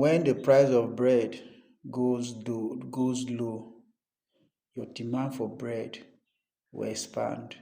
when the price of bread goes low, your demand for bread will expand.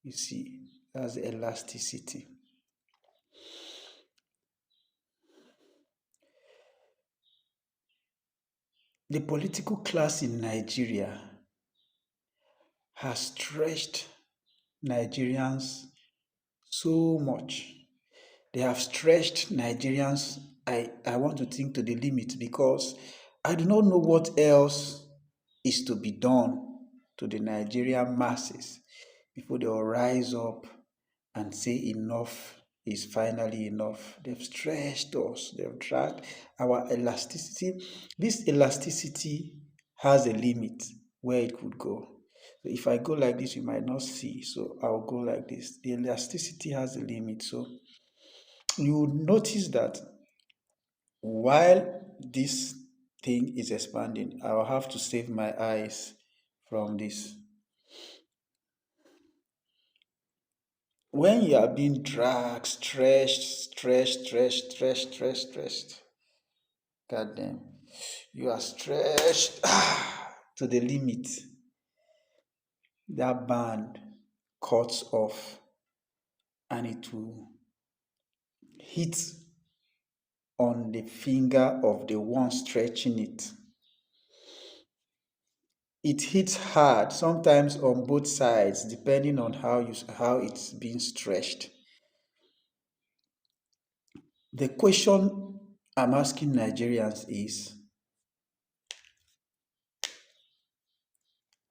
You see, that's elasticity. The political class in Nigeria has stretched Nigerians so much. They have stretched Nigerians, I want to think, to the limit, because I do not know what else is to be done to the Nigerian masses before they will rise up and say enough is finally enough. They've stretched us, they've dragged our elasticity. This elasticity has a limit where it could go. So if I go like this, you might not see. So I'll go like this. The elasticity has a limit. So you would notice that while this thing is expanding, I'll have to save my eyes from this. When you are being dragged, stretched, God damn, you are stretched to the limit. That band cuts off and it will hit on the finger of the one stretching it. It hits hard, sometimes on both sides, depending on how it's being stretched. The question I'm asking Nigerians is,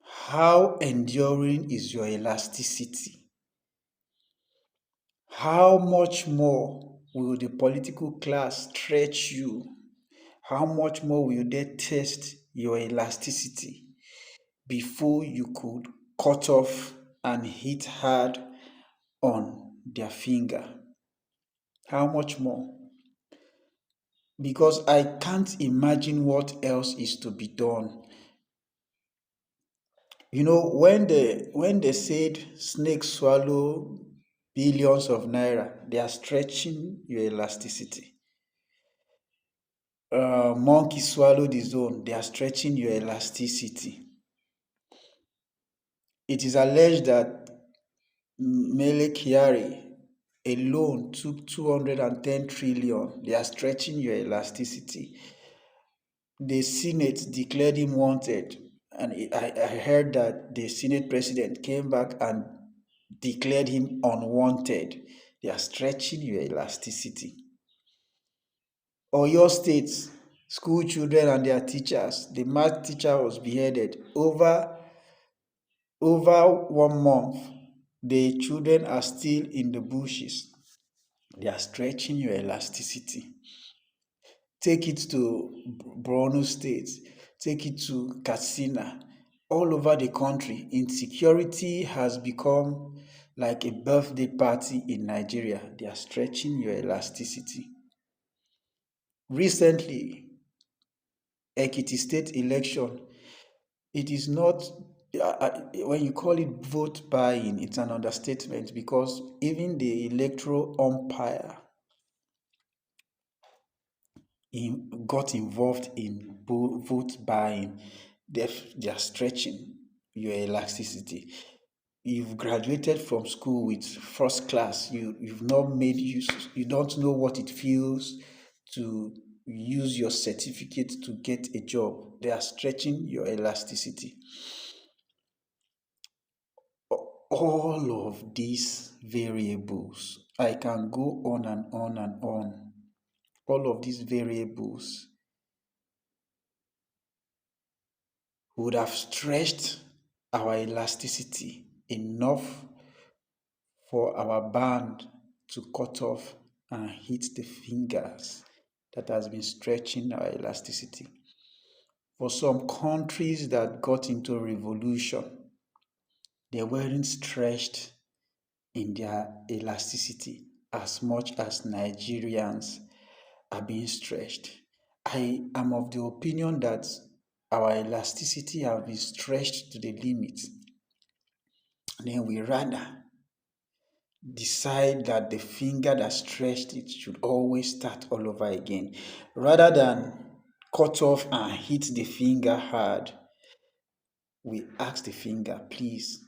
how enduring is your elasticity? How much more will the political class stretch you? How much more will they test your elasticity before you could cut off and hit hard on their finger? How much more? Because I can't imagine what else is to be done. You know, when they said snakes swallow billions of naira, they are stretching your elasticity. Monkey swallowed his own, they are stretching your elasticity. It is alleged that Mele Kyari alone took 210 trillion. They are stretching your elasticity. The Senate declared him wanted, and I heard that the Senate president came back and declared him unwanted. They are stretching your elasticity. Or your states, school children and their teachers, the math teacher was beheaded. Over 1 month, the children are still in the bushes. They are stretching your elasticity. Take it to Borno State, take it to Katsina, all over the country. Insecurity has become like a birthday party in Nigeria. They are stretching your elasticity. Recently, Ekiti State election, it is not, when you call it vote buying, it's an understatement, because even the electoral umpire got involved in vote buying. They are stretching your elasticity. You've graduated from school with first class. You've not made use. You don't know what it feels to use your certificate to get a job. They are stretching your elasticity. All of these variables, I can go on and on and on. All of these variables would have stretched our elasticity enough for our band to cut off and hit the fingers that has been stretching our elasticity. For some countries that got into revolution, they weren't stretched in their elasticity as much as Nigerians are being stretched. I am of the opinion that our elasticity have been stretched to the limit. Then we rather decide that the finger that stretched it should always start all over again. Rather than cut off and hit the finger hard, we ask the finger, please,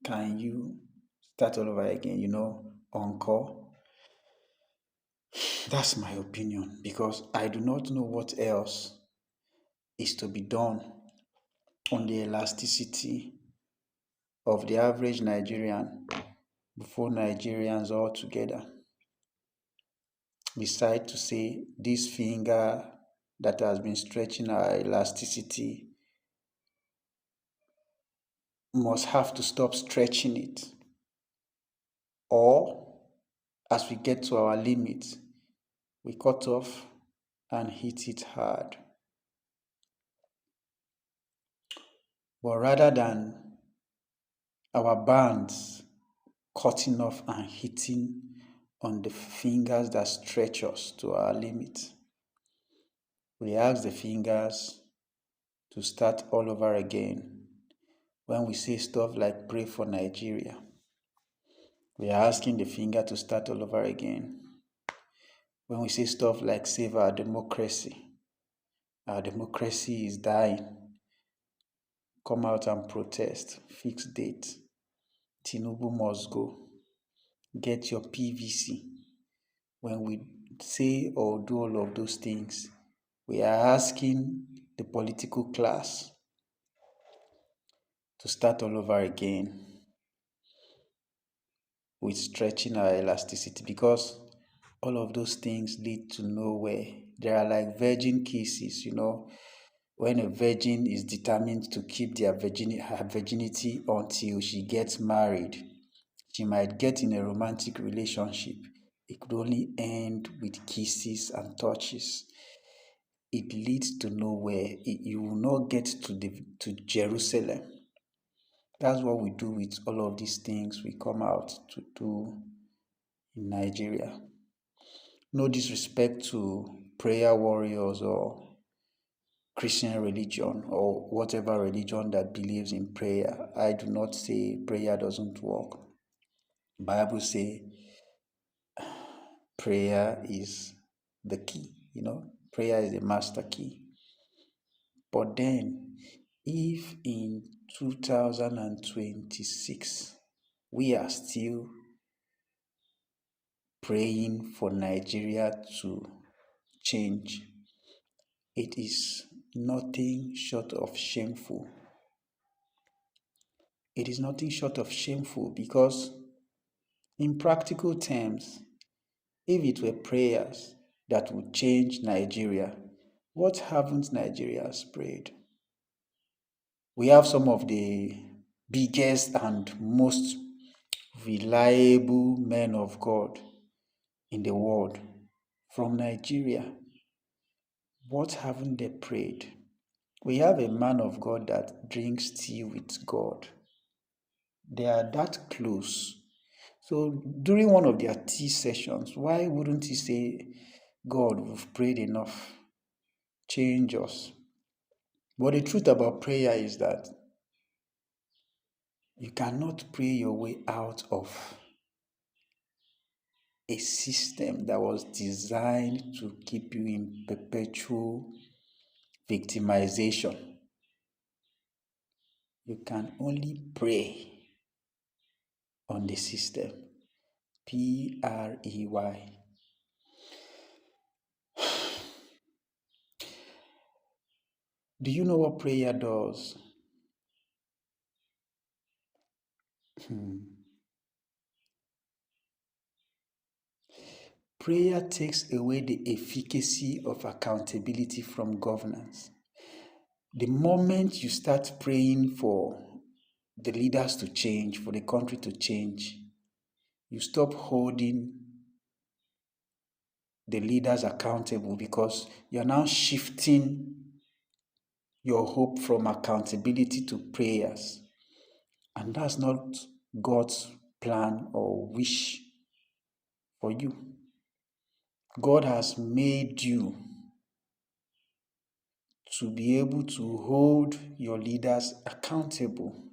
can you start all over again? Encore. That's my opinion because I do not know what else is to be done on the elasticity of the average Nigerian before Nigerians all together decide to say this finger that has been stretching our elasticity must have to stop stretching it. Or as we get to our limit, we cut off and hit it hard. But rather than our bands cutting off and hitting on the fingers that stretch us to our limit, we ask the fingers to start all over again. When we say stuff like pray for Nigeria, we are asking the finger to start all over again. When we say stuff like save our democracy is dying, come out and protest, fix date, Tinubu must go, get your PVC. When we say or do all of those things, we are asking the political class to start all over again with stretching our elasticity because all of those things lead to nowhere. They are like virgin kisses, when a virgin is determined to keep her virginity until she gets married. She might get in a romantic relationship. It could only end with kisses and touches. It leads to nowhere. You will not get to Jerusalem. That's what we do with all of these things we come out to do in Nigeria. No disrespect to prayer warriors or Christian religion or whatever religion that believes in prayer. I do not say prayer doesn't work. Bible say prayer is the key, prayer is the master key. But then, if in 2026 we are still praying for Nigeria to change, it is nothing short of shameful. It is nothing short of shameful because, in practical terms, if it were prayers that would change Nigeria, what haven't Nigerians prayed? We have some of the biggest and most reliable men of God in the world from Nigeria. What haven't they prayed? We have a man of God that drinks tea with God. They are that close. So during one of their tea sessions, why wouldn't he say, God, we've prayed enough, change us? But the truth about prayer is that you cannot pray your way out of a system that was designed to keep you in perpetual victimization. You can only pray on the system. Prey. Do you know what prayer does? Prayer takes away the efficacy of accountability from governance. The moment you start praying for the leaders to change, for the country to change, you stop holding the leaders accountable because you're now shifting your hope from accountability to prayers. And that's not God's plan or wish for you. God has made you to be able to hold your leaders accountable.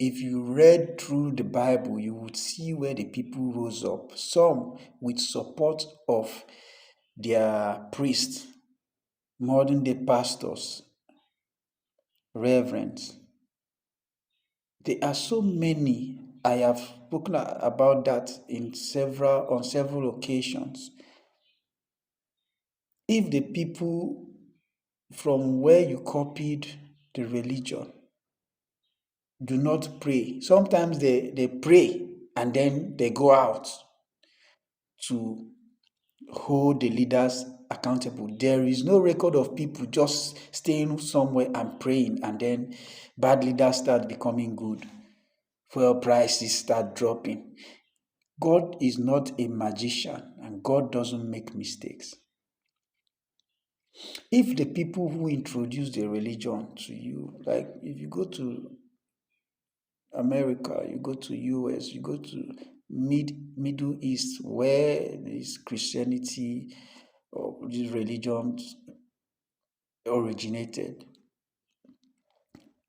if you read through the Bible, you would see where the people rose up. Some with support of their priests, modern day pastors, reverends. There are so many. I have spoken about that on several occasions. If the people from where you copied the religion do not pray, sometimes they pray and then they go out to hold the leaders accountable. There is no record of people just staying somewhere and praying and then bad leaders start becoming good. Fuel prices start dropping. God is not a magician and God doesn't make mistakes. If the people who introduce the religion to you, like if you go to America, you go to US, you go to Middle East where is Christianity or these religions originated,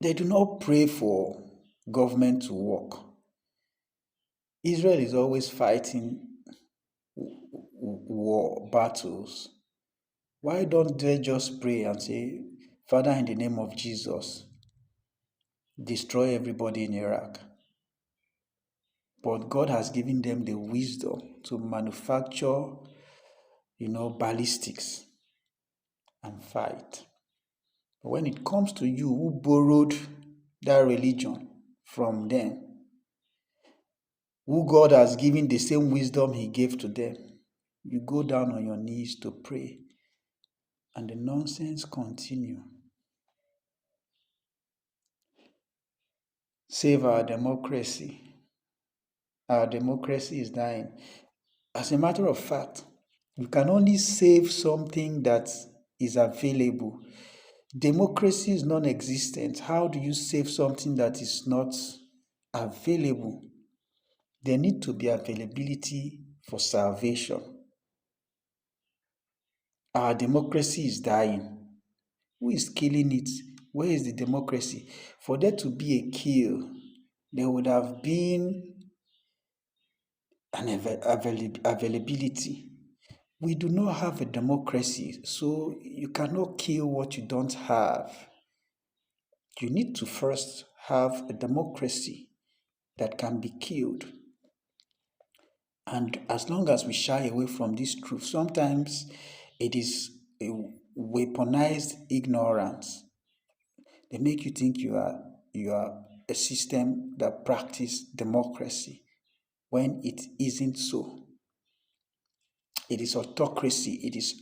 they do not pray for government to work. Israel is always fighting war battles. Why don't they just pray and say, Father, in the name of Jesus, destroy everybody in Iraq? But God has given them the wisdom to manufacture, ballistics and fight. But when it comes to you who borrowed that religion from them, who God has given the same wisdom He gave to them, you go down on your knees to pray, and the nonsense continue. Save our democracy. Our democracy is dying. As a matter of fact, you can only save something that is available. Democracy is non-existent. How do you save something that is not available? There need to be availability for salvation. Our democracy is dying. Who is killing it? Where is the democracy? For there to be a kill, there would have been an availability. We do not have a democracy, so you cannot kill what you don't have. You need to first have a democracy that can be killed. And as long as we shy away from this truth, sometimes it is a weaponized ignorance. They make you think you are a system that practices democracy when it isn't so. It is autocracy. It is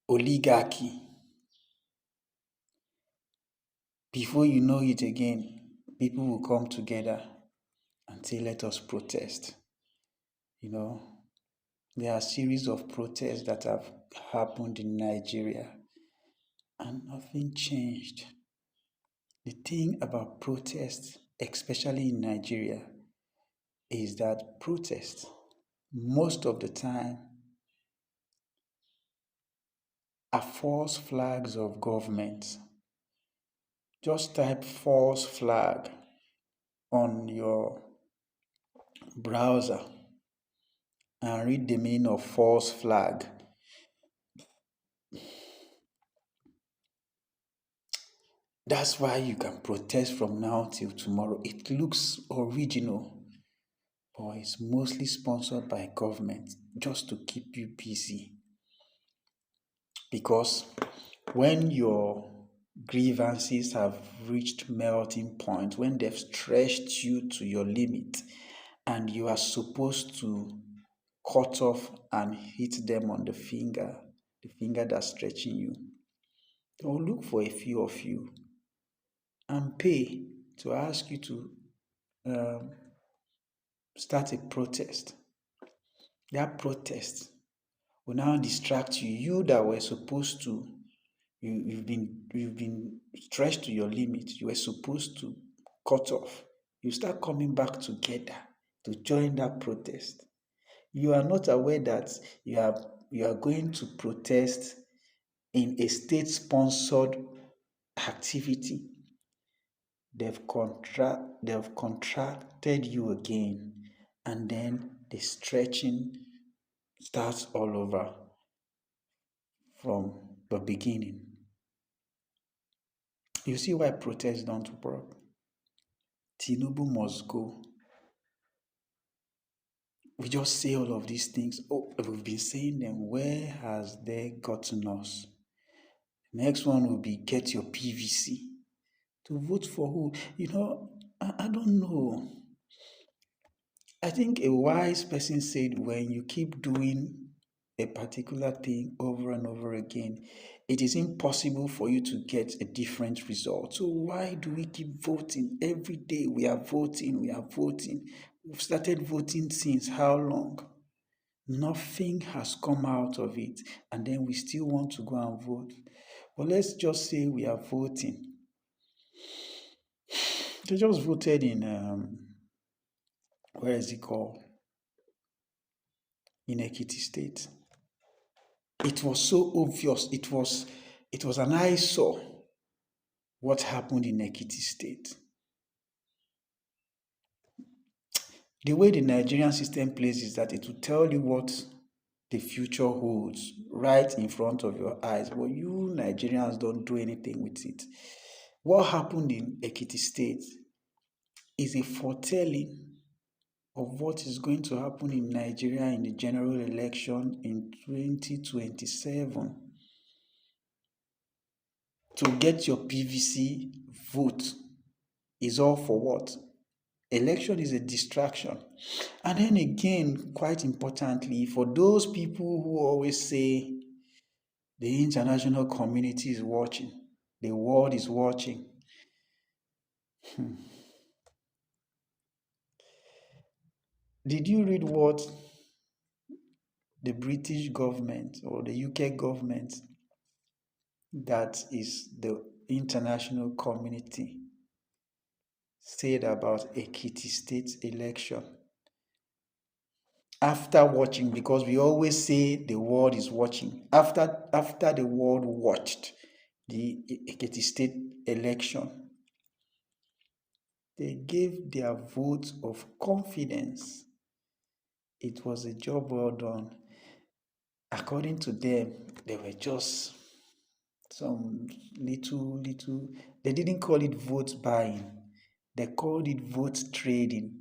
oligarchy. Before you know it again, people will come together and say, let us protest. There are a series of protests that have happened in Nigeria and nothing changed. The thing about protests, especially in Nigeria, is that protests, most of the time, are false flags of government. Just type false flag on your browser and read the meaning of false flag. That's why you can protest from now till tomorrow. It looks original, but it's mostly sponsored by government just to keep you busy. Because when your grievances have reached melting point, when they've stretched you to your limit, and you are supposed to cut off and hit them on the finger that's stretching you, they'll look for a few of you and pay to ask you to start a protest. That protest will now distract you. You that were supposed to, you've been stretched to your limit. You were supposed to cut off. You start coming back together to join that protest. You are not aware that you are going to protest in a state-sponsored activity. they've contracted you again, and then the stretching starts all over from the beginning. You see why protests don't work? Tinubu must go. We just say all of these things. Oh, we've been saying them. Where has they gotten us? Next one will be get your PVC. To vote for who? I don't know. I think a wise person said when you keep doing a particular thing over and over again, it is impossible for you to get a different result. So why do we keep voting? Every day we are voting, we are voting. We've started voting since how long? Nothing has come out of it, and then we still want to go and vote. But let's just say we are voting. They just voted in where is it called? In Ekiti State. It was so obvious. It was an eyesore what happened in Ekiti State. The way the Nigerian system plays is that it will tell you what the future holds right in front of your eyes, but you Nigerians don't do anything with it. What happened in Ekiti State is a foretelling of what is going to happen in Nigeria in the general election in 2027. To get your PVC vote is all for what? Election is a distraction. And then again, quite importantly, for those people who always say the international community is watching, the world is watching. Did you read what the British government or the UK government, that is the international community, said about Ekiti State election? After watching, because we always say the world is watching, after the world watched the Ekiti State election, they gave their vote of confidence. It was a job well done. According to them, they were just some little, they didn't call it vote buying, they called it vote trading.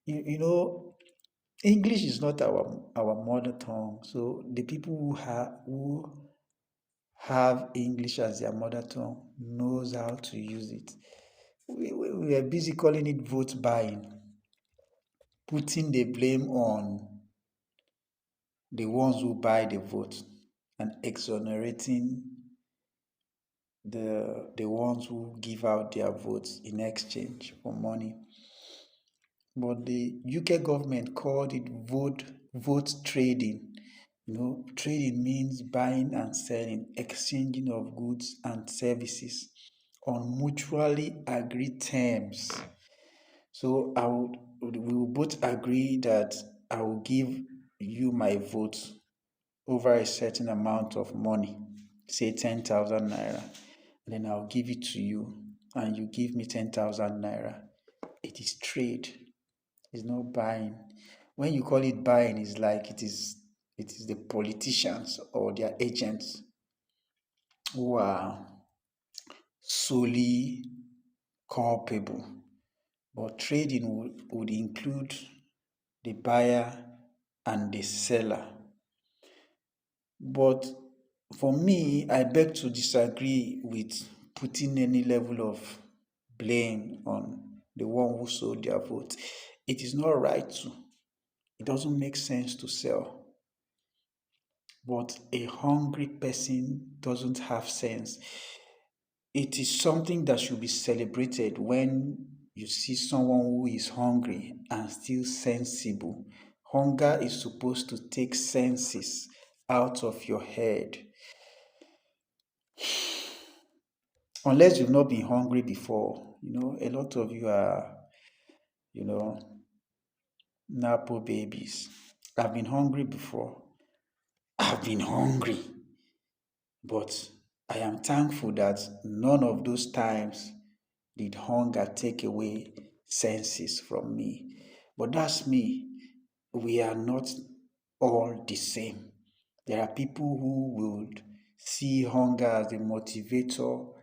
English is not our mother tongue, so the people who have English as their mother tongue knows how to use it. We are busy calling it vote buying, putting the blame on the ones who buy the vote and exonerating the ones who give out their votes in exchange for money. But the UK government called it vote trading. Trading means buying and selling, exchanging of goods and services on mutually agreed terms. So we will both agree that I will give you my vote over a certain amount of money, say 10,000 naira, and then I'll give it to you, and you give me 10,000 naira. It is trade. It's not buying. When you call it buying, it's like it is the politicians or their agents who are solely culpable. But trading would include the buyer and the seller. But for me, I beg to disagree with putting any level of blame on the one who sold their vote. It is not right to. It doesn't make sense to sell. But a hungry person doesn't have sense. It is something that should be celebrated when you see someone who is hungry and still sensible. Hunger is supposed to take senses out of your head. Unless you've not been hungry before. A lot of you are, Napo babies. I've been hungry before. I've been hungry. But I am thankful that none of those times did hunger take away senses from me. But that's me. We are not all the same. There are people who would see hunger as a motivator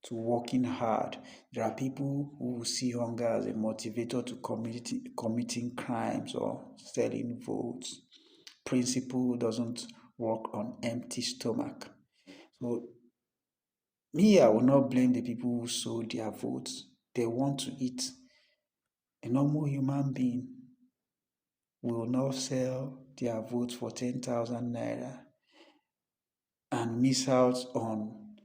to working hard. There are people who will see hunger as a motivator to committing crimes or selling votes. Principle doesn't work on empty stomach. So me, I will not blame the people who sold their votes. They want to eat. A normal human being will not sell their votes for 10,000 naira and miss out on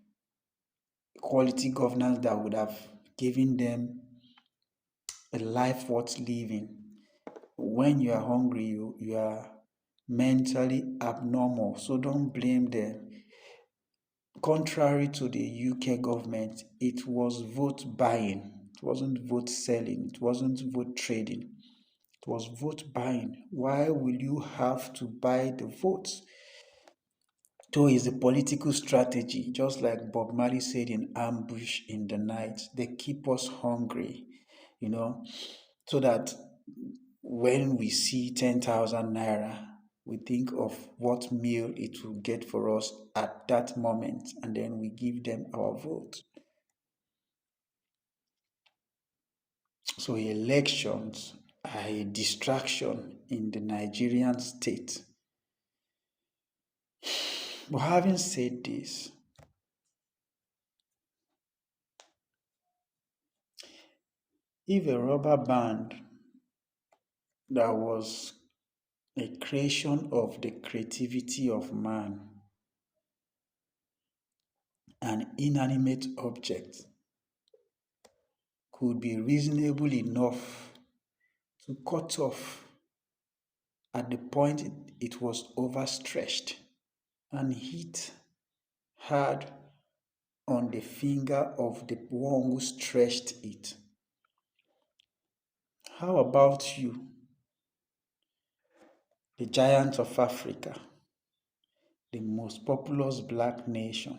quality governance that would have given them a life worth living. When you are hungry, you are mentally abnormal. So don't blame them. Contrary to the UK government, it was vote buying. It wasn't vote selling. It wasn't vote trading. It was vote buying. Why will you have to buy the votes? Though it's a political strategy, just like Bob Marley said in Ambush in the Night, they keep us hungry, you know, so that when we see 10,000 naira, we think of what meal it will get for us at that moment, and then we give them our vote. So elections are a distraction in the Nigerian state. But having said this, if a rubber band that was a creation of the creativity of man, an inanimate object, could be reasonable enough to cut off at the point it was overstretched and hit hard on the finger of the one who stretched it. How about you, the giant of Africa, the most populous black nation,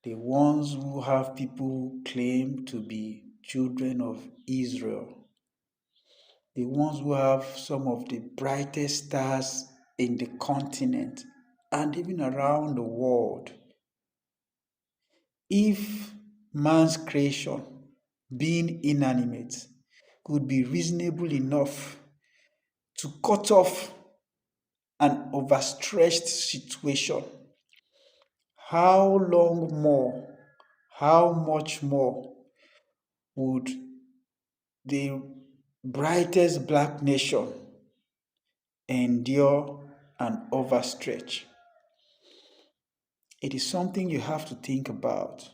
the ones who have people who claim to be children of Israel, the ones who have some of the brightest stars in the continent and even around the world. If man's creation, being inanimate, could be reasonable enough to cut off an overstretched situation, how long more, how much more would the brightest black nation endure an overstretch? It is something you have to think about.